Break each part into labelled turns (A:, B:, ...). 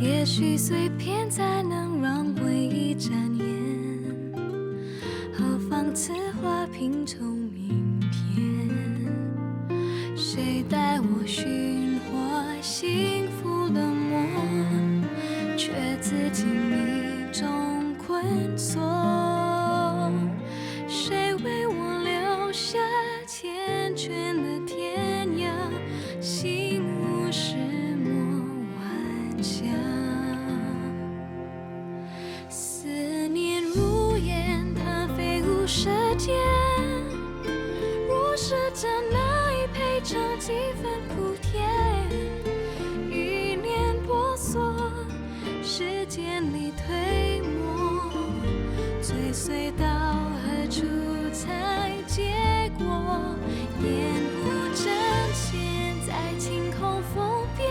A: 也许碎片才能让回忆展颜，何妨此花拼凑明天？谁带我寻获幸福的梦，却自己迷中困锁？谁为我留下缱绻的天涯？心无石墨顽强，思念如烟，它飞舞舌尖。若是真爱配着几分苦甜，一念婆娑，时间里推磨，追随到何处才结果？烟雾正现，在晴空风边，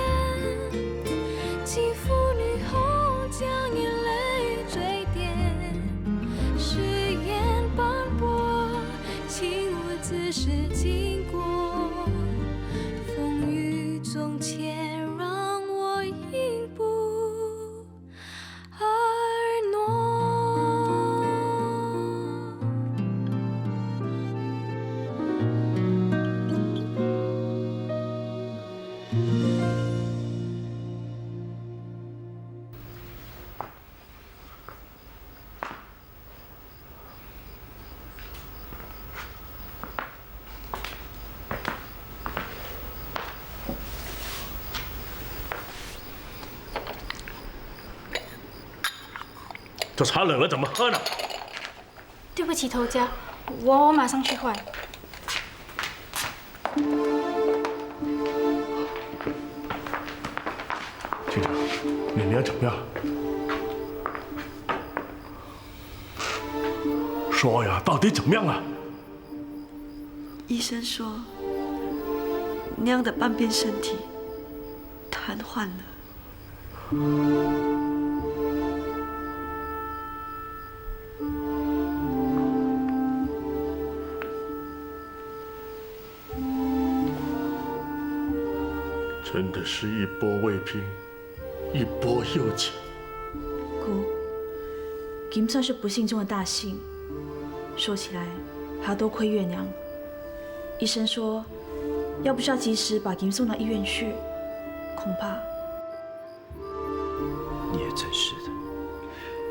A: 几幅女红将眼泪坠点，誓言斑驳，请我自是经过，风雨中且让我一步而挪。
B: 这茶冷了怎么喝呢？
C: 对不起，头家，我马上去换。
B: 局长，你娘怎么样？说呀，到底怎么样啊？
D: 医生说，娘的半边身体瘫痪了。
B: 真的是一波未平，一波又起。
E: 姑，金算是不幸中的大幸。说起来，还要多亏月娘。医生说，要不是要及时把金送到医院去，恐怕……
F: 你也真是的，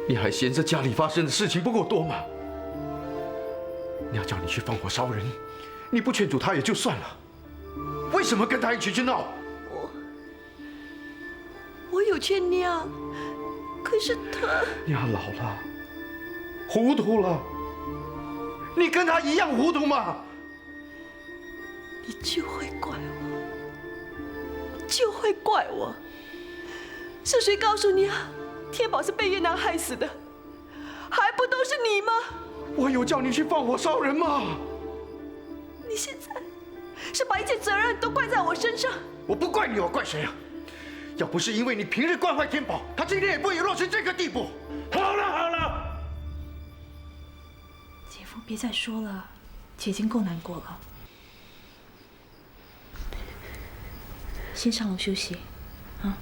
F: 你还嫌这家里发生的事情不够多吗？娘叫你去放火烧人，你不劝阻他也就算了，为什么跟他一起去闹？
D: 我有劝娘，可是她……
F: 娘老了，糊涂了。你跟他一样糊涂吗？
D: 你就会怪我，就会怪我。是谁告诉你啊？天宝是被月娘害死的，还不都是你吗？
F: 我有叫你去放火烧人吗？
D: 你现在是把一切责任都怪在我身上。
F: 我不怪你，我怪谁啊？要不是因为你平日惯坏天宝，他今天也不会落成这个地步。
B: 好了好了，
E: 姐夫别再说了，姐已经够难过了。先上楼休息，啊。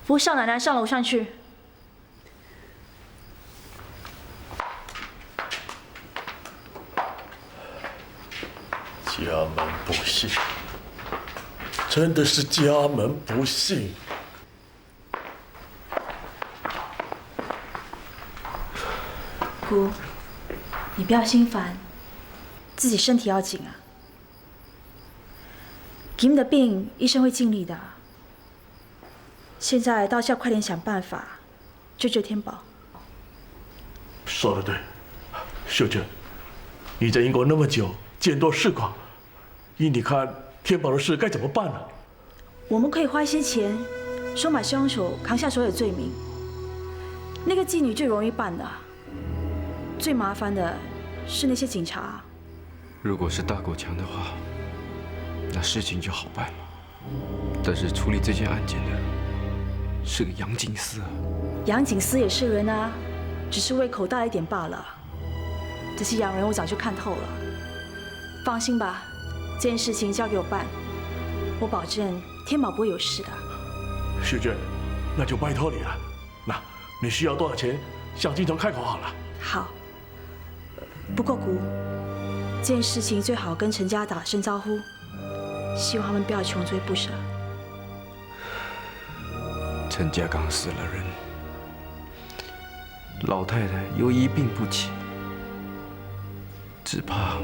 E: 扶少奶奶上楼上去。
B: 家门不幸，真的是家门不幸。
E: 姑，你不要心烦，自己身体要紧啊。Kim 的病，医生会尽力的。现在倒是要快点想办法救救天宝。
B: 说得对，秀娟，你在英国那么久，见多识广，依你看，天宝的事该怎么办呢？
E: 我们可以花一些钱，收买凶手，扛下所有罪名。那个妓女最容易办的，最麻烦的是那些警察。
F: 如果是大狗强的话，那事情就好办。但是处理这件案件的是个杨景思啊。
E: 杨景思也是人啊，只是胃口大了一点罢了。这些洋人我早就看透了。放心吧，这件事情交给我办，我保证天宝不会有事的。
B: 秀娟，那就拜托你了。那你需要多少钱，向金城开口好了。
E: 好。不过姑，这件事情最好跟陈家打声招呼，希望他们不要穷追不舍。
F: 陈家刚死了人，老太太又一病不起，只怕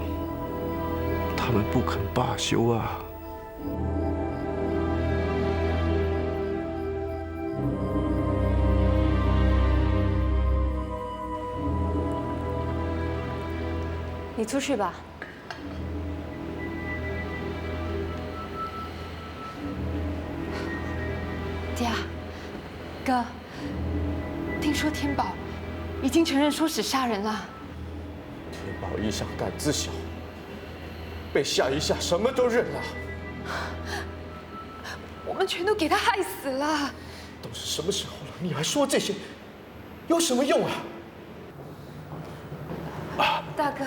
F: 他们不肯罢休啊。
G: 你出去吧。
H: 爹，哥，听说天宝已经承认说是杀人了。
I: 天宝一向胆子小，被吓一吓，什么都认了。
H: 我们全都给他害死了。
I: 都是什么时候了，你还说这些，有什么用啊？
H: 大哥，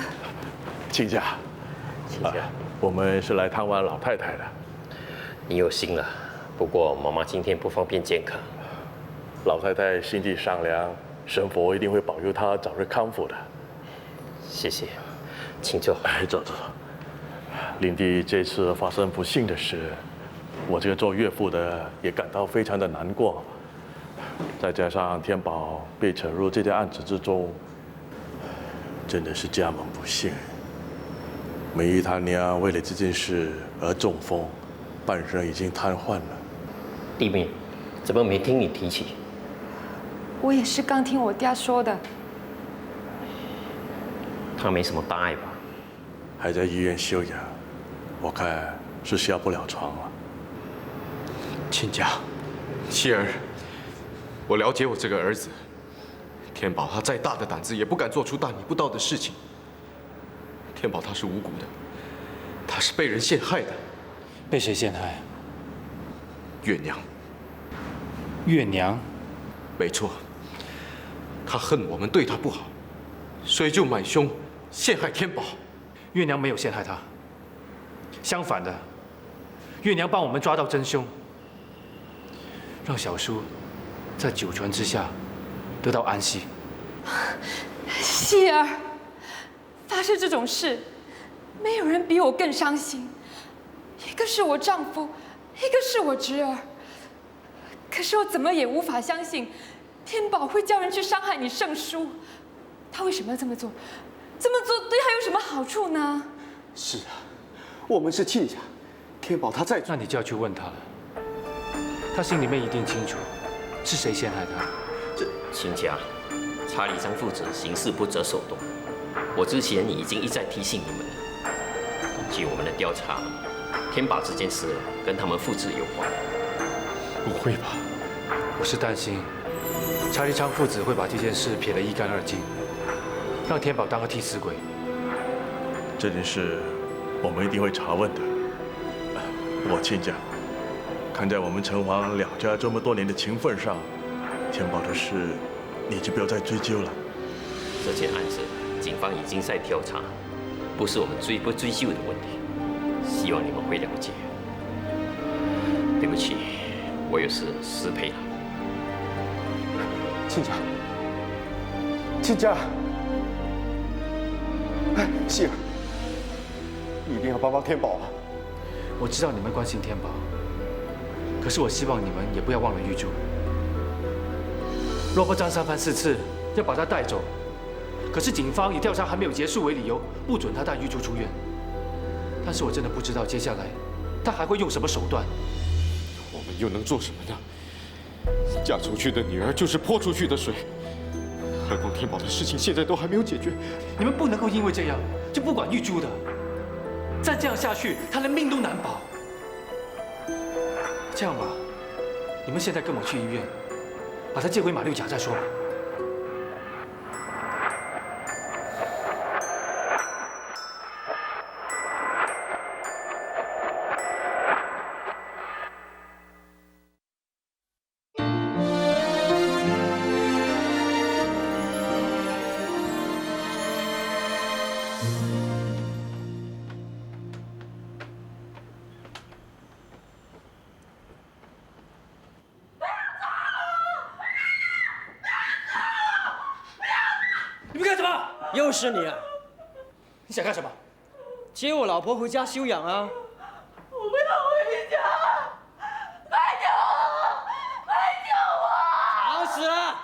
B: 亲家，我们是来探望老太太的。
J: 你有心了，不过妈妈今天不方便见客。
B: 老太太心地善良，神佛一定会保佑她早日康复的。
J: 谢谢，请坐。
B: 哎，走。林弟这次发生不幸的事，我这个做岳父的也感到非常的难过。再加上天宝被扯入这件案子之中，真的是家门不幸。美玉她娘为了这件事而中风，半身已经瘫痪了。
J: 弟妹，怎么没听你提起？
H: 我也是刚听我爹说的。
J: 她没什么大碍吧？
B: 还在医院休养，我看是下不了床了。
F: 亲家，希儿，我了解我这个儿子，天宝他再大的胆子也不敢做出大逆不道的事情。天宝他是无辜的，他是被人陷害的。
K: 被谁陷害？
F: 月娘。
K: 月娘？
F: 没错，他恨我们对他不好，所以就买凶陷害天宝。
K: 月娘没有陷害他，相反的，月娘帮我们抓到真凶，让小叔在九泉之下得到安息。
H: 希儿，发生这种事，没有人比我更伤心。一个是我丈夫，一个是我侄儿。可是我怎么也无法相信，天宝会叫人去伤害你圣叔。他为什么要这么做？这么做对他有什么好处呢？
I: 是啊，我们是亲家，天宝他在。
K: 那你就要去问他了，他心里面一定清楚是谁陷害他。
J: 亲家，查理张父子行事不择手段，我之前已经一再提醒你们了。据我们的调查，天宝这件事跟他们父子有关。
K: 不会吧？我是担心查理昌父子会把这件事撇得一干二净，让天宝当个替死鬼。
B: 这件事我们一定会查问的。我亲家，看在我们城隍两家这么多年的情分上，天宝的事你就不要再追究了。
J: 这件案子警方已经在调查，不是我们追不追究的问题，希望你们会了解。对不起，我有事失陪了。
I: 亲家，亲家，哎，希儿，你一定要帮帮天宝啊！
K: 我知道你们关心天宝，可是我希望你们也不要忘了玉珠。若不张三番四次要把他带走，可是警方以调查还没有结束为理由，不准他带玉珠出院。但是我真的不知道接下来他还会用什么手段。
F: 我们又能做什么呢？嫁出去的女儿就是泼出去的水，何况天宝的事情现在都还没有解决。
K: 你们不能够因为这样就不管玉珠的，再这样下去，他连命都难保。这样吧，你们现在跟我去医院，把他接回马六甲再说吧。
L: 又是你啊！
K: 你想干什么？
L: 接我老婆回家休养啊！
D: 我不要回家！快救我！快救我！
L: 吵死了！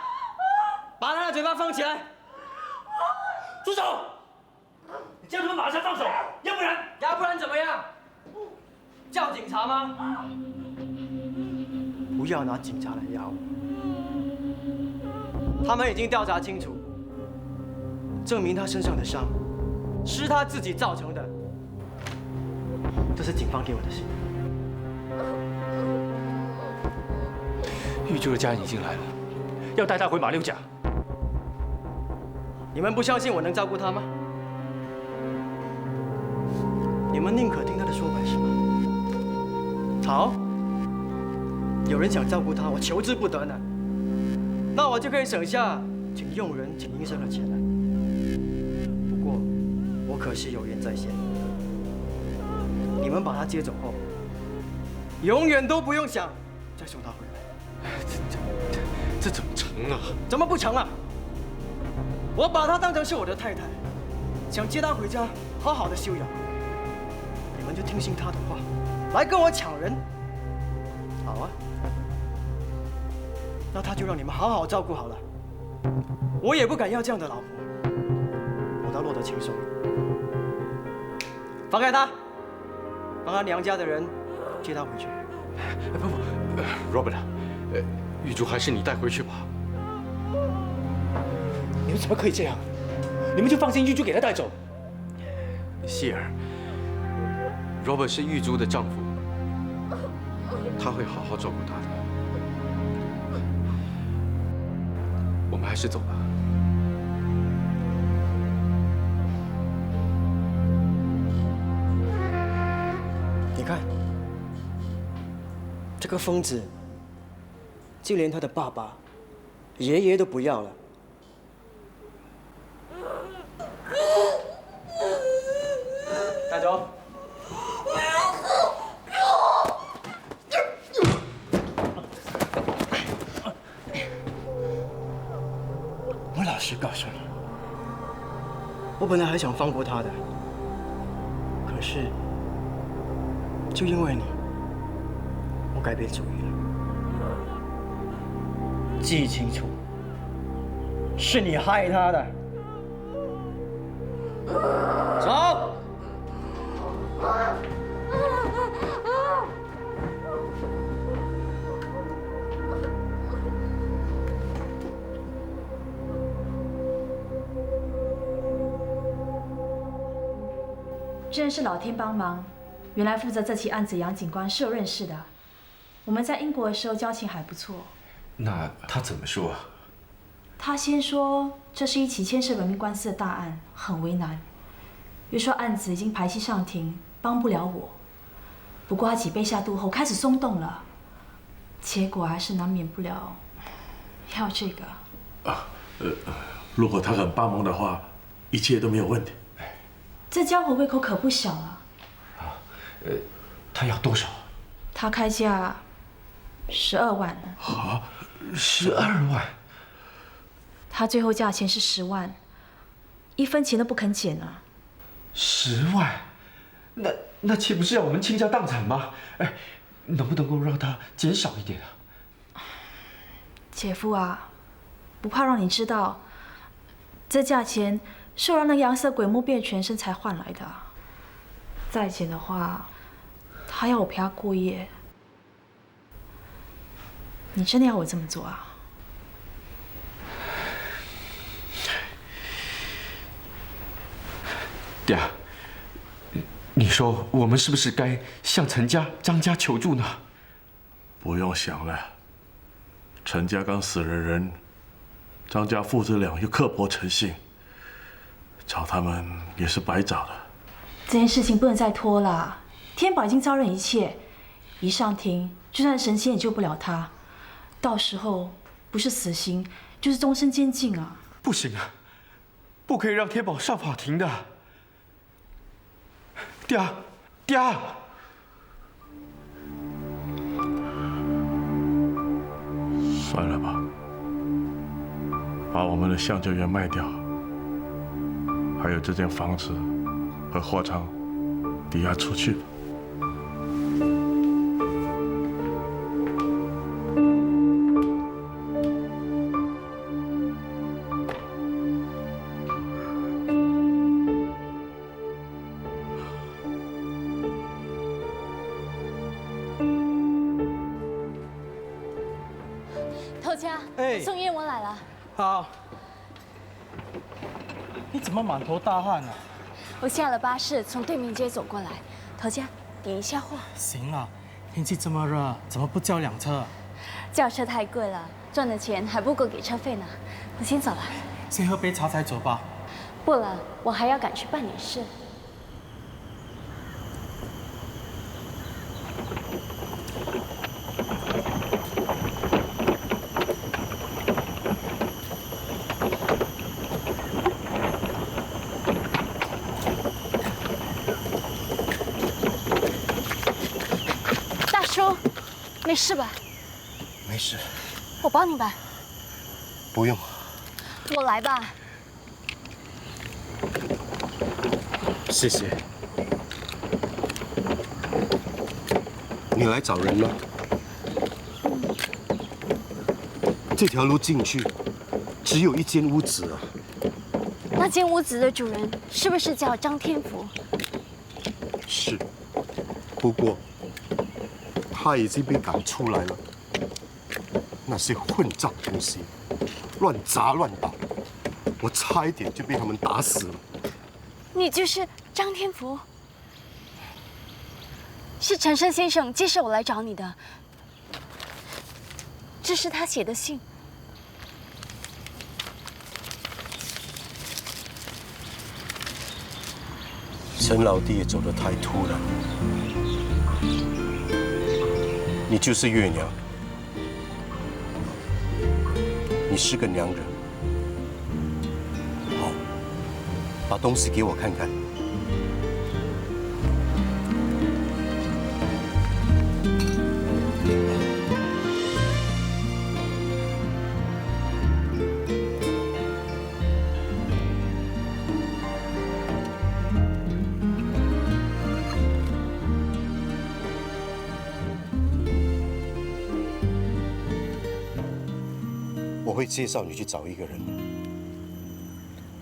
L: 把他的嘴巴封起来！
K: 住手！你叫他们马上放手，要不然
L: 怎么样？叫警察吗？不要拿警察来压我。他们已经调查清楚，证明他身上的伤是他自己造成的。这是警方给我的信。
K: 玉珠的家人已经来了，要带他回马六甲。
L: 你们不相信我能照顾他吗？你们宁可听他的说法是吗？好，有人想照顾他，我求之不得呢。那我就可以省下请佣人、请医生的钱了。不过，我可是有言在先，你们把他接走后，永远都不用想再送他回来。
F: 这怎么成啊？
L: 怎么不成啊？我把她当成是我的太太，想接她回家，好好的休养。你们就听信她的话，来跟我抢人。好啊，那她就让你们好好照顾好了。我也不敢要这样的老婆，我倒落得轻松。放开她，让她娘家的人接她回去。
F: 不，Robert，玉珠还是你带回去吧。
K: 你们怎么可以这样？你们就放心玉珠给他带走。
F: 希尔 ，Robert 是玉珠的丈夫，他会好好照顾她的。我们还是走吧。
L: 你看，这个疯子，就连他的爸爸、爷爷都不要了。带走。我老实告诉你，我本来还想放过他的，可是就因为你，我改变主意了。记清楚，是你害他的。走。
E: 真是老天帮忙，原来负责这起案子杨警官是有认识的。我们在英国的时候交情还不错。
F: 那他怎么说？
E: 他先说这是一起牵涉人命官司的大案，很为难，又说案子已经排期上庭，帮不了我。不过他几杯下肚后开始松动了，结果还是难免不了要这个。
B: 如果他肯帮忙的话，一切都没有问题。
E: 这家伙胃口可不小啊！
F: 他要多少？
E: 他开价12万。
F: 啊，12万！
E: 他最后价钱是10万，1分钱都不肯减啊
F: ！10万，那岂不是要我们倾家荡产吗？哎，能不能够让他减少一点啊？
E: 姐夫啊，不怕让你知道，这价钱是我让那个洋色鬼魔变全身才换来的。再减的话，他要我陪他过夜。你真的要我这么做啊？
F: 爹，你说我们是不是该向陈家、张家求助呢？
B: 不用想了，陈家刚死了人，张家父子俩又刻薄成性，找他们也是白找的。
E: 这件事情不能再拖了，天宝已经招认一切，一上庭，就算神仙也救不了他，到时候不是死刑就是终身监禁啊！
F: 不行啊，不可以让天宝上法庭的。爹，
B: 算了吧，把我们的相救员卖掉，还有这间房子和货仓，抵押出去吧。
G: 头家，宋燕我来了。
L: 好。你怎么满头大汗啊？
G: 我下了巴士，从对面街走过来。头家，点一下货。
L: 行了，天气这么热，怎么不叫辆车？
G: 轿车太贵了，赚的钱还不够给车费呢。我先走了。
L: 先喝杯茶才走吧。
G: 不了，我还要赶去办点事。大叔，没事吧？
M: 没事。
G: 我帮你吧。
M: 不用。
G: 我来吧。
M: 谢谢。你来找人吗？这条路进去只有一间屋子啊。
G: 那间屋子的主人是不是叫张天福？
M: 是，不过他已经被赶出来了。那些混账东西，乱砸乱打，我差一点就被他们打死了。
G: 你就是张天福？是陈胜先生介绍我来找你的。这是他写的信。
M: 陈老弟也走得太突然。你就是月娘，你是个娘人。好，把东西给我看看。我会介绍你去找一个人，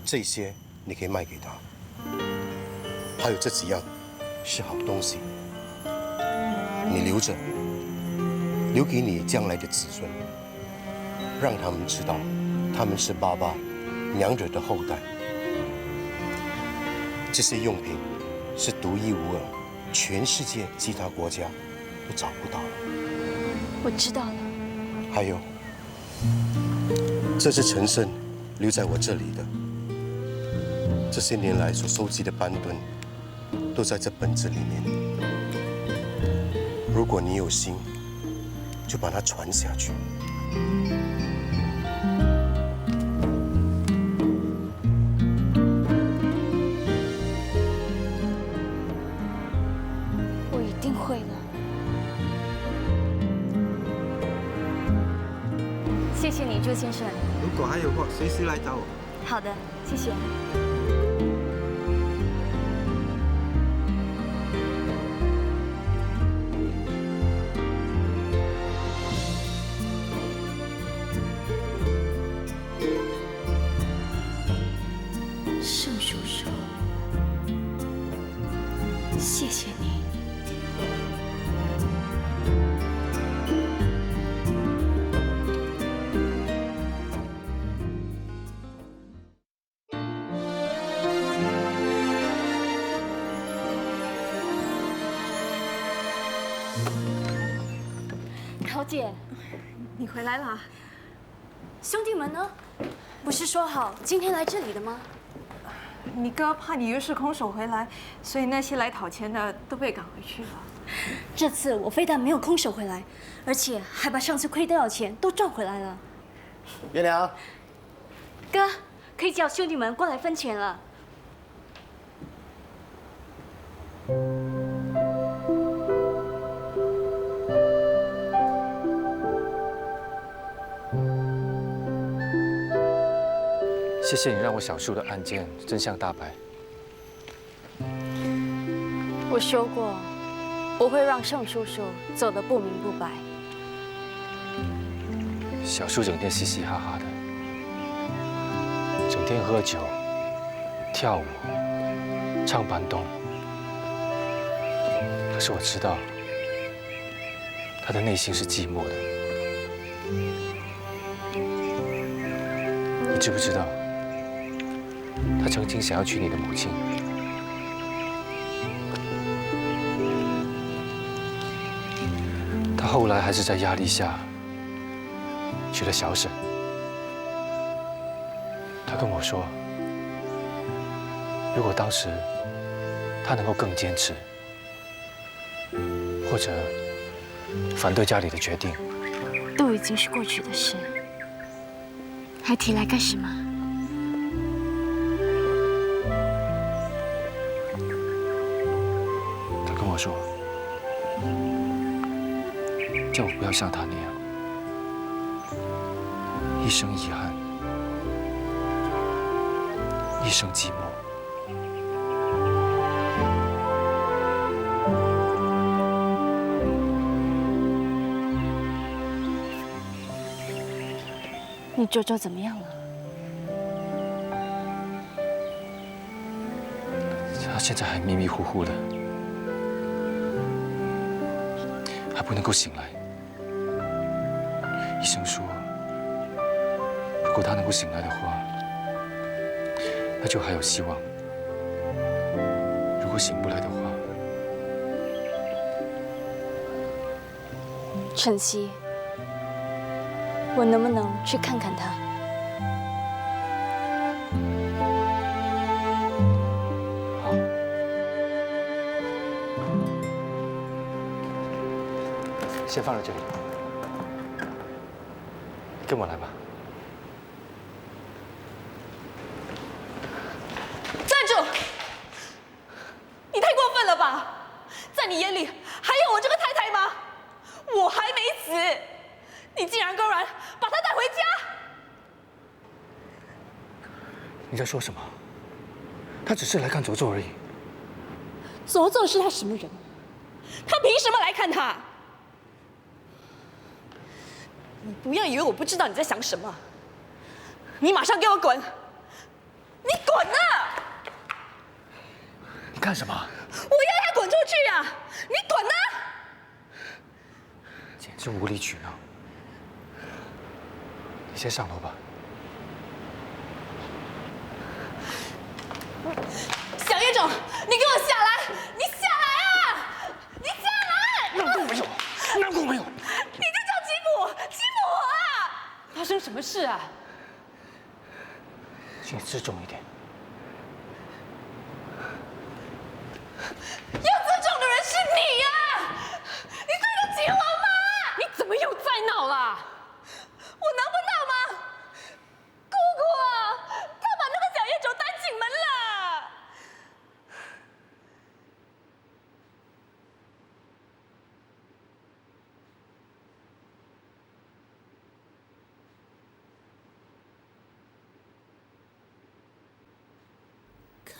M: 这些你可以卖给他。还有这几样是好东西，你留着，留给你将来的子孙，让他们知道他们是爸爸娘惹的后代。这些用品是独一无二，全世界其他国家都找不到了。
G: 我知道了。
M: 还有。这是陈胜留在我这里的，这些年来所收集的斑墩，都在这本子里面。如果你有心，就把它传下去。
G: 我一定会的。谢谢你，朱先生。
L: 如果还有货，随时来找我。
G: 好的，谢谢。盛叔叔，谢谢你。桃姐，你回来了。兄弟们呢？不是说好今天来这里的吗？
H: 你哥怕你又是空手回来，所以那些来讨钱的都被赶回去了。
G: 这次我非但没有空手回来，而且还把上次亏掉的钱都赚回来了。
M: 月娘，
G: 哥，可以叫兄弟们过来分钱了。
K: 谢谢你让我小叔的案件真相大白。
G: 我说过，不会让盛叔叔走得不明不白。
K: 小叔整天嘻嘻哈哈的，整天喝酒、跳舞、唱板东。可是我知道，他的内心是寂寞的。你知不知道，他曾经想要娶你的母亲？他后来还是在压力下娶了小沈。他跟我说，如果当时他能够更坚持，或者反对家里的决定，
G: 都已经是过去的事，还提来干什么？
K: 他跟我说，叫我不要像他那样，一生遗憾，一生寂寞。
G: 你周周怎么样了？
K: 他现在还迷迷糊糊的，还不能够醒来。医生说，如果他能够醒来的话，那就还有希望；如果醒不来的话，
G: 晨曦，我能不能去看看他？
K: 好。先放在这里，跟我来吧。
D: 站住！你太过分了吧？在你眼里还有我这个太太吗？我还没死，你竟然公然把她带回家！
K: 你在说什么？他只是来看卓卓而已。
D: 卓卓是他什么人？他凭什么来看他？你不要以为我不知道你在想什么。你马上给我滚！你滚啊！
K: 你干什么？
D: 我要他滚出去啊！你滚啊！
K: 简直无理取闹。你先上楼吧。
D: 小叶种，你给我下来！你下来啊！你下来！
K: 难过没有？难过没有？
D: 你这叫欺负我！欺负我啊！发生什么事啊？
K: 请你自重一点。
D: 要自重的人是你呀！你对得起我吗？你怎么又再闹了？我能不闹吗？姑姑啊，他把那个小叶种带进门了。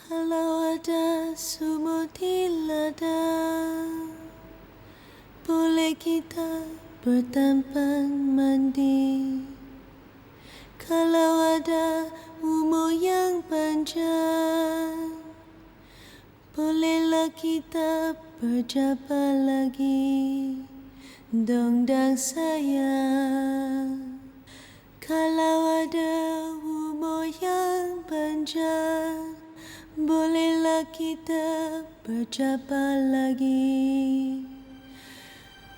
A: Kalau ada semua dilada, boleh kita bertampan mandi. Kalau ada umur yang panjang, bolehlah kita berjumpa lagi, dong dan sayang. Kalau ada umur yang panjang, bolehlah kita berjumpa lagi.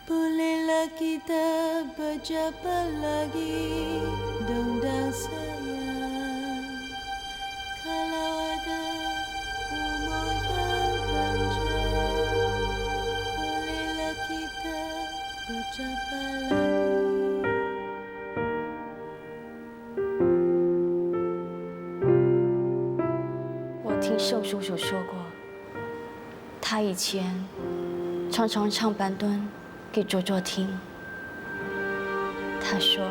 A: Bolehlah kita berjumpa lagi, dong dan sayang. Kalau ada umur yang panjang, bolehlah kita berjumpa lagi.
G: 听盛叔叔说过，他以前常常唱板墩给卓卓听。他说，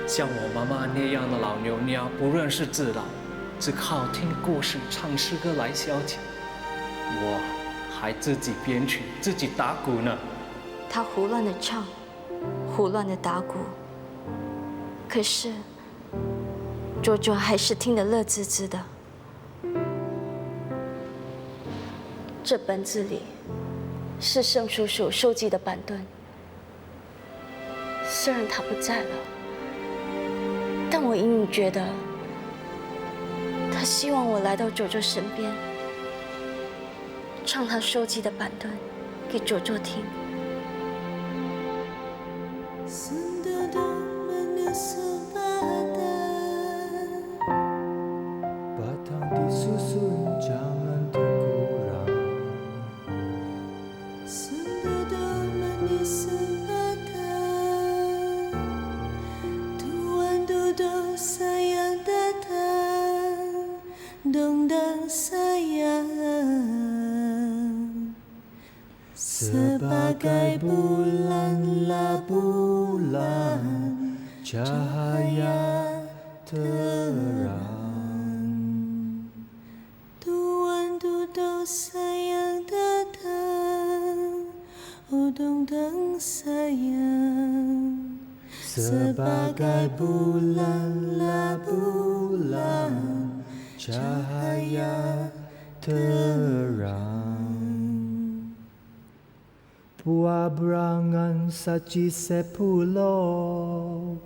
N: 像我妈妈那样的老牛娘，不认识字了，只靠听故事、唱诗歌来消遣。我还自己编曲、自己打鼓呢。
G: 他胡乱的唱，胡乱的打鼓，可是卓卓还是听得乐滋滋的。这本子里是盛叔叔收集的板凳，虽然他不在了，但我隐隐觉得，他希望我来到卓卓身边，唱他收集的板凳给卓卓听。
O: Batang disusun jangan terkurang.
A: Sendu manis sebatang, tuan duduk sayang datang, dongdang sayang.
O: Sebagai bulanlah bulan, cahaya terang.
A: Tuan duduk sayang datang, oh dongdang sayang.
O: Sebagai bulanlah bulan, cahaya terang. Buah berangan saji sepuluh,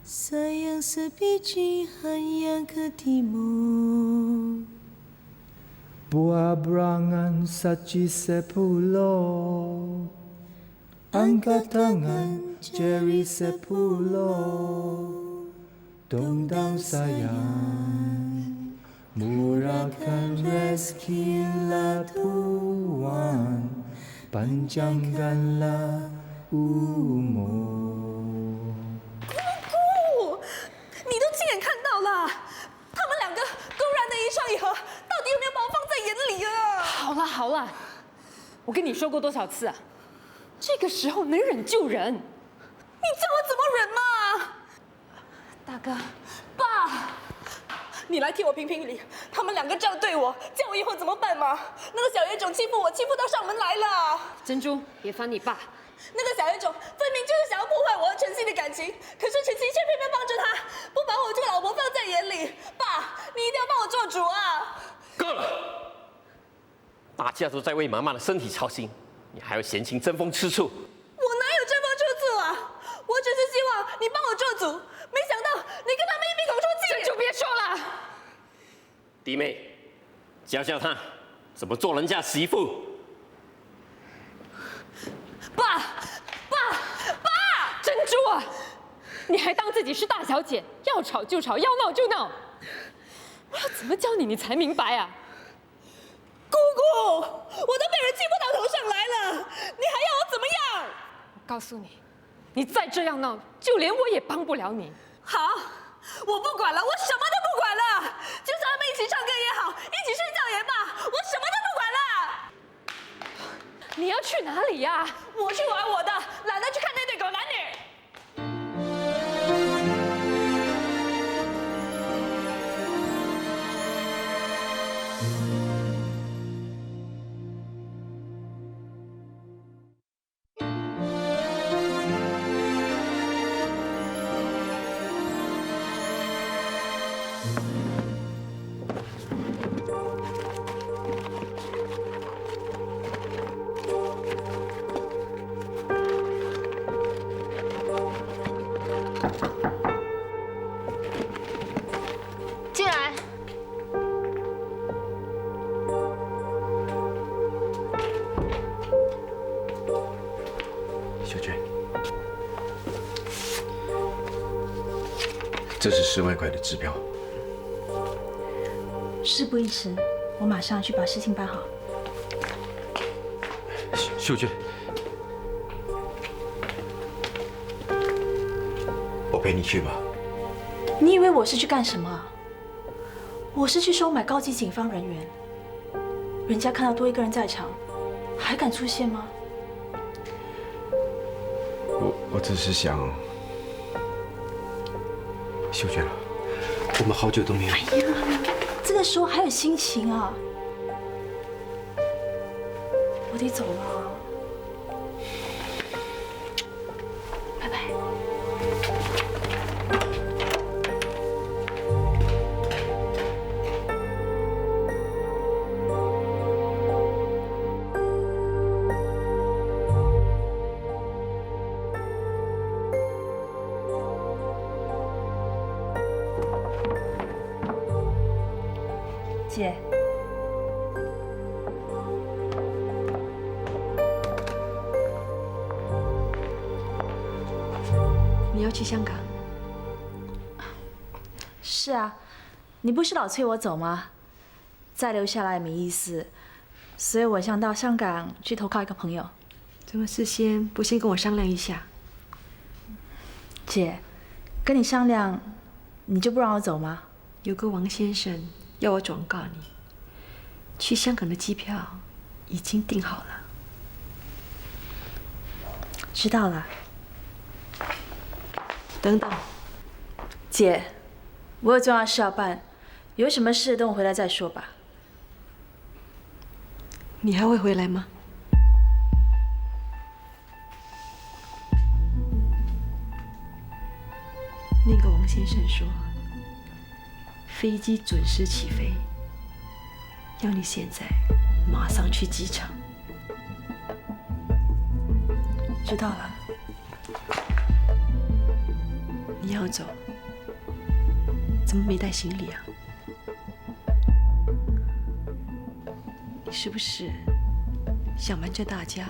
A: sayang sebiji hanya ke timur.
O: Buah berangan saji sepuluh, angkat tangan jari sepuluh. Dongdang sayang, murahkan rezekilah Tuhan, panjangkanlah umur.
D: 你都亲眼看到了，他们两个公然的一唱一和，到底有没有把我放在眼里啊？
H: 好了好了，我跟你说过多少次啊？这个时候能忍就忍。
D: 你叫我怎么忍嘛？
H: 大哥，
D: 爸，你来替我评评理，他们两个这样对我，叫我以后怎么办嘛？那个小野种欺负我，欺负到上门来了。
H: 珍珠，别烦你爸。
D: 那个小野种分明就是想要破坏我和陈曦的感情，可是陈曦却偏偏帮着他，不把我这个老婆放在眼里。爸，你一定要帮我做主啊！
J: 够了，大家都在为妈妈的身体操心，你还要闲情争风吃醋？
D: 我哪有争风吃醋啊？我只是希望你帮我做主，没想到你跟他们一鼻孔出气。
H: 珍珠，别说了。
J: 弟妹，教教她怎么做人家媳妇。
H: 爸，珍珠啊，你还当自己是大小姐，要吵就吵，要闹就闹。我要怎么教你，你才明白啊？
D: 姑姑，我都被人欺负到头上来了，你还要我怎么样？
H: 我告诉你，你再这样闹，就连我也帮不了你。
D: 好，我不管了，我什么都不管了，就算他们一起唱歌也好，一起睡觉也罢，我什么都不管了。
H: 你要去哪里呀？
D: 我去玩我的，懒得去看那对狗男女。
C: 进来。
F: 小娟，这是10万块的支票。
E: 事不宜迟，我马上去把事情办好。
F: 秀娟，我陪你去吧。
E: 你以为我是去干什么啊？我是去收买高级警方人员。人家看到多一个人在场，还敢出现吗？
F: 我只是想
M: 秀娟啊，我们好久都没有。
E: 哎呀，这个时候还有心情啊！我得走了，拜拜。姐，
D: 你要去香港？
E: 是啊，你不是老催我走吗？再留下来也没意思，所以我想到香港去投靠一个朋友。
D: 怎么事先不先跟我商量一下？
E: 姐，跟你商量，你就不让我走吗？
D: 有个王先生要我转告你，去香港的机票已经订好了。
E: 知道了。
D: 等等，
E: 姐，我有重要事要办，有什么事等我回来再说吧。
D: 你还会回来吗？那个王先生说，飞机准时起飞，要你现在马上去机场。
E: 知道了。
D: 你要走，怎么没带行李啊？你是不是想瞒着大家，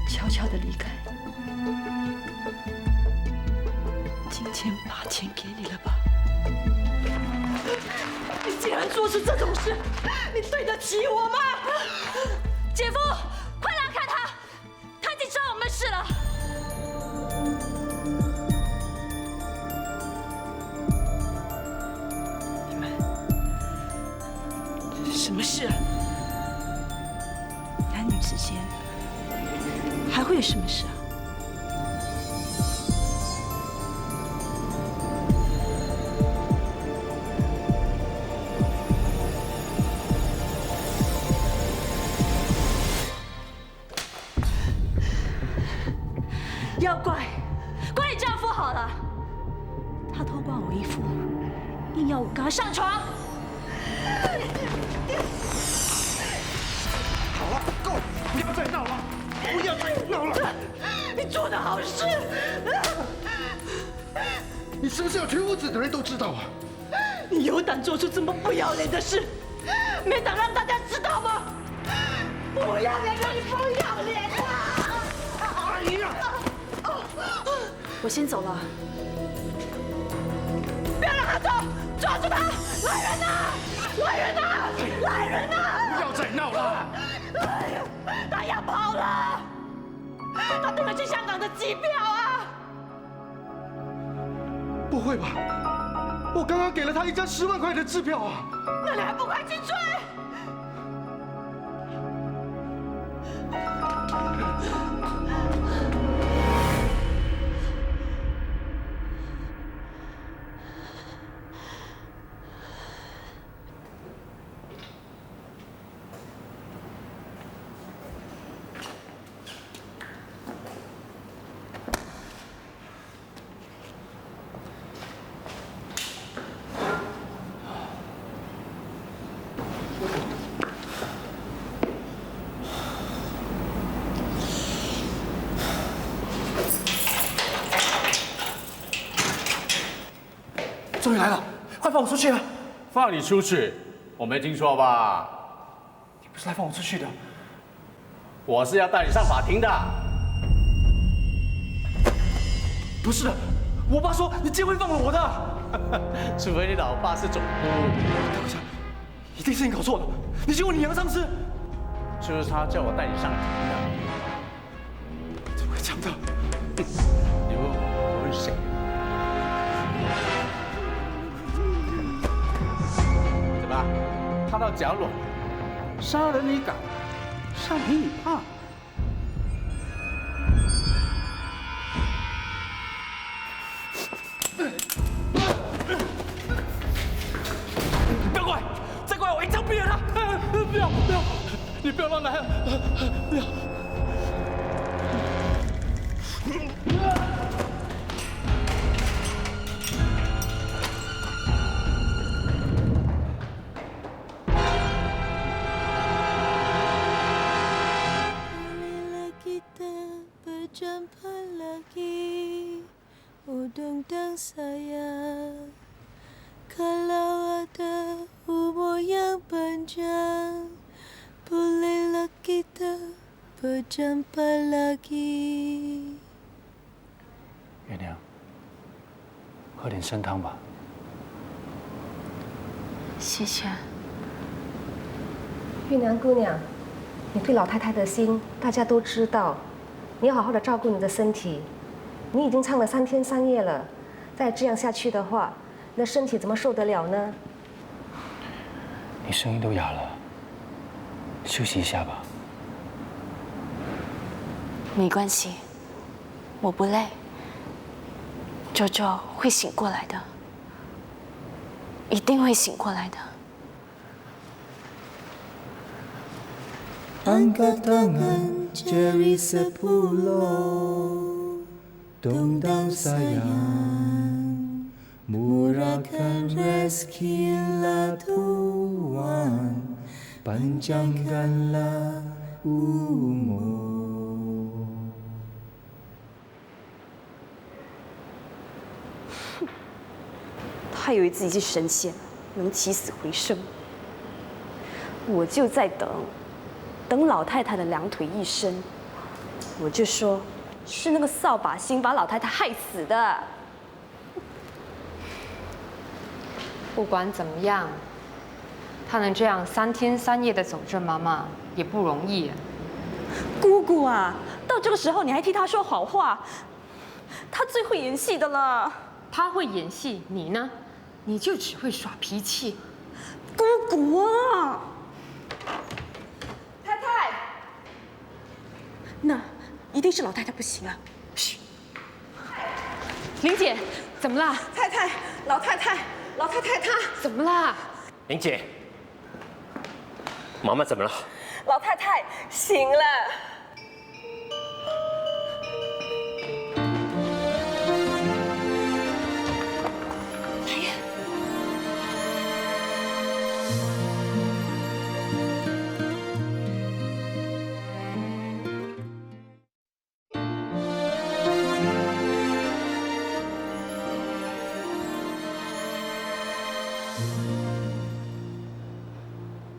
D: 悄悄的离开？今天把钱给你了吧？你竟然做出这种事，你对得起我吗？
E: 姐夫，快来看他，他已经知道我们的事了。
D: 什么事啊？男女之间还会有什么事啊？
E: 要怪你丈夫好了，他偷刮我衣服，硬要我跟他上床。
I: 好了，够了，不要再闹了，不要再闹了！
D: 你做的好事，
I: 你是不是要全屋子的人都知道啊？
D: 你有胆做出这么不要脸的事，没胆让大家知道吗？不要脸的，你不要脸啊！
I: 阿姨啊！
E: 我先走了。
D: 不要让他走，抓住他！来人呐！来人呐！来人呐！
I: 不要再闹了！
D: 哎呀，他要跑了，他订了去香港的机票啊！
I: 不会吧？我刚刚给了他一张10万块的支票啊！
D: 那你还不快去追？
N: 终于来了，快放我出去啊！
P: 放你出去？我没听错吧？
N: 你不是来放我出去的，
P: 我是要带你上法庭的。
N: 不是的，我爸说你结婚放了我的。
P: 除非你老爸是总督。
N: 等一下，一定是你搞错了，你结果你娘上司。
P: 就是他叫我带你上庭
N: 的。怎么会这样的？
P: 你问我问谁？怎么？他到脚软，杀人你敢，上庭你怕？帮忙！不要！Undang
Q: saya kalau ada umur yang panjang, bolehlah kita berjumpa lagi。
K: 月娘，喝点参汤吧。
C: 谢谢。
R: 月娘姑娘，你对老太太的心大家都知道，你要好好的照顾你的身体。你已经唱了3天3夜了，再这样下去的话，你的身体怎么受得了呢？
K: 你声音都哑了，休息一下吧。
G: 没关系，我不累。周周会醒过来的，一定会醒过来的。
O: Angkat tangan jari 10, dongdang sayang, murahkan rezekilah Tuhan, panjangkanlah umur。
D: 他以为自己是神仙，能起死回生。我就在等老太太的2腿一伸，我就说是那个扫把星把老太太害死的。
H: 不管怎么样，他能这样3天3夜的走着，妈妈也不容易。
D: 姑姑啊，到这个时候你还替他说好话，他最会演戏的了。
H: 他会演戏，你呢？你就只会耍脾气。
D: 姑姑啊！太太，那一定是老太太不行啊！嘘，
H: 玲姐，怎么啦？
D: 太太，老太太她
H: 怎么啦？
J: 玲姐，妈妈怎么了？
D: 老太太醒了。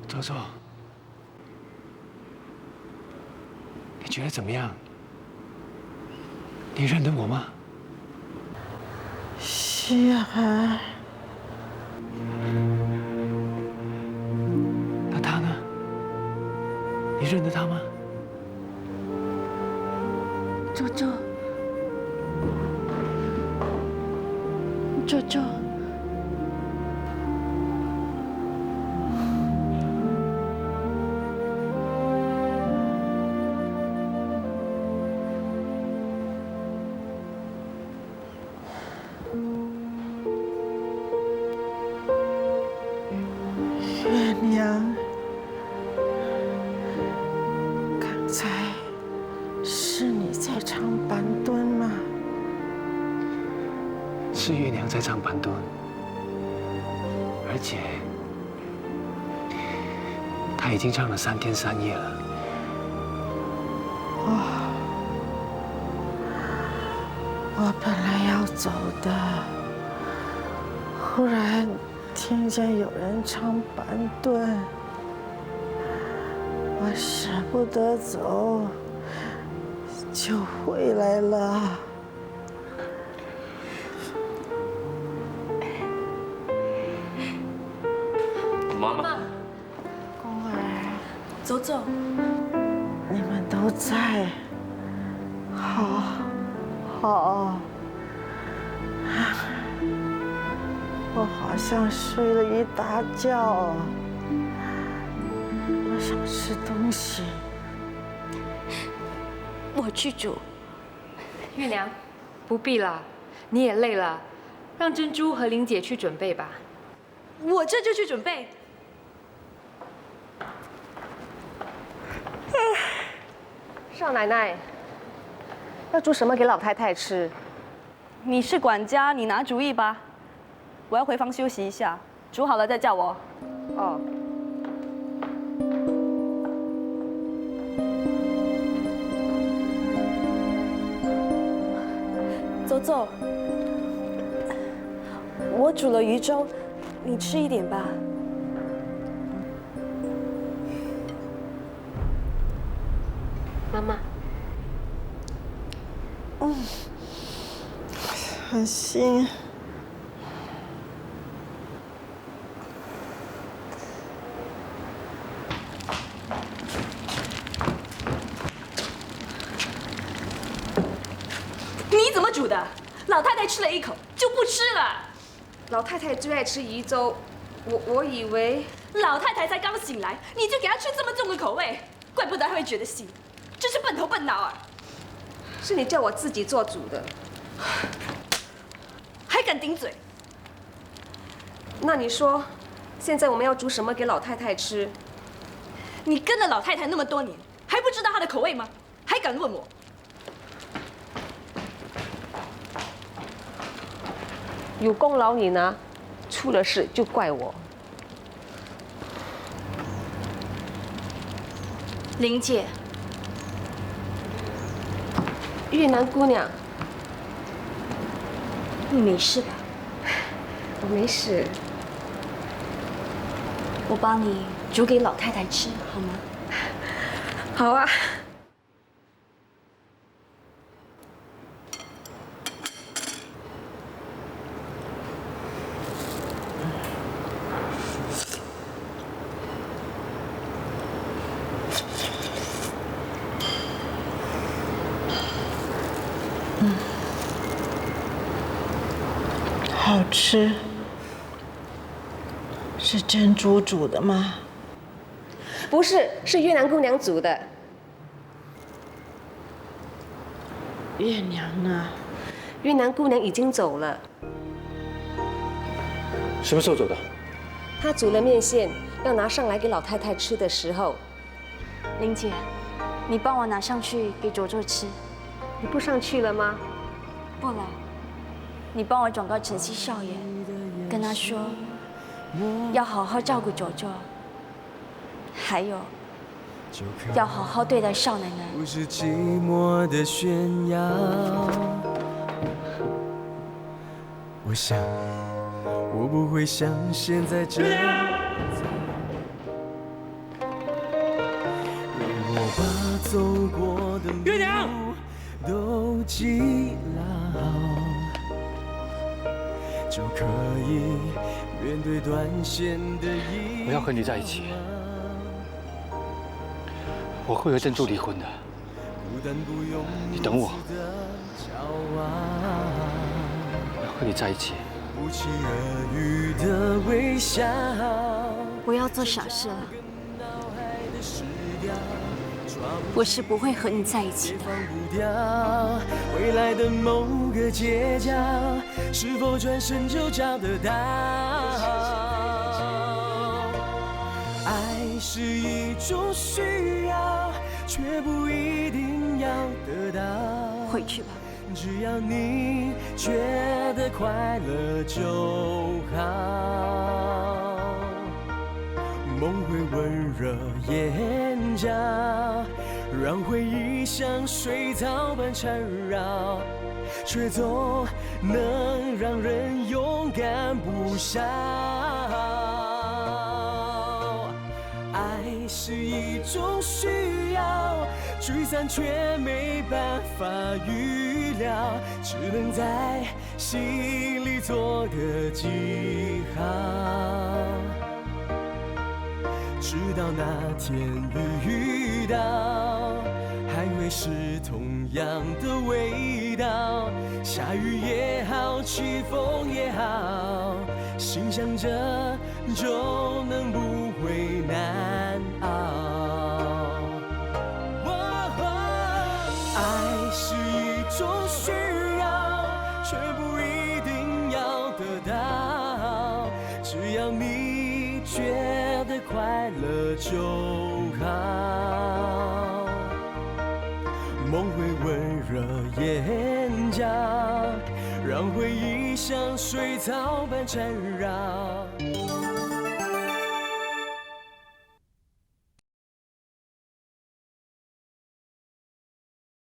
K: 周周，你觉得怎么样？你认得我吗？
Q: 希儿，
K: 那他呢？你认得他吗？
Q: 周周，周周。月娘，刚才是你在唱板墩吗？
K: 是月娘在唱板墩，而且她已经唱了3天3夜了。
Q: 我本来要走的，忽然听见有人唱板墩，我舍不得走，就回来了。
J: 妈妈，
Q: 宫儿，
D: 走走，
Q: 你们都在，好，好。我好像睡了一大觉，我想吃东西。
D: 我去煮。
H: 月娘，不必了，你也累了，让珍珠和玲姐去准备吧。
D: 我这就去准备。
R: 少奶奶，要煮什么给老太太吃？
S: 你是管家，你拿主意吧。我要回房休息一下，煮好了再叫我。
R: 哦。
D: 走走，我煮了鱼粥，你吃一点吧。
R: 妈妈。
Q: 很腥。
D: 你怎么煮的？老太太吃了一口就不吃了。
R: 老太太最爱吃鱼粥，我以为
D: 老太太才刚醒来，你就给她吃这么重的口味，怪不得她会觉得腥，真是笨头笨脑啊！
R: 是你叫我自己做主的，
D: 还敢顶嘴？
R: 那你说，现在我们要煮什么给老太太吃？
D: 你跟了老太太那么多年，还不知道她的口味吗？还敢问我？
R: 有功劳你拿，出了事就怪我。
C: 玲姐，
R: 越南姑娘，
G: 你没事吧？
R: 我没事。
G: 我帮你煮给老太太吃，好吗？
R: 好啊。
Q: 好吃，是珍珠煮的吗？
R: 不是，是越南姑娘煮的。
Q: 月娘呢？
R: 越南姑娘已经走了。
K: 什么时候走的？
R: 她煮了面线，要拿上来给老太太吃的时候。
G: 玲姐，你帮我拿上去给卓卓吃。
R: 你不上去了吗？
G: 不了。你帮我转告晨曦少爷，跟他说要好好照顾卓卓，还有要好好对待少奶奶。
O: 不是寂寞的炫耀，我想我不会像现在这样。我把走过的路都记牢，就可以面对短线的遗憾。
K: 我要和你在一起，我会和珍珠离婚的。你等我，我要和你在一起。
O: 不期而遇的微笑，
G: 不要做傻事了，我是不会和你在一起的。
O: 未来的某个街角，是否转身就找得到？爱是一种需要，却不一定要得到。
G: 回去吧。
O: 只要你觉得快乐就好。梦会温热眼角，让回忆像水草般缠绕，却总能让人勇敢不笑。爱是一种需要，聚散却没办法预料，只能在心里做个记号。直到那天遇到，还会是同样的味道。下雨也好，起风也好，心想着就能不会难熬。爱是一种需要，却不一定要得到。只要你觉得快乐就好。热眼角，让回忆像水草般缠绕。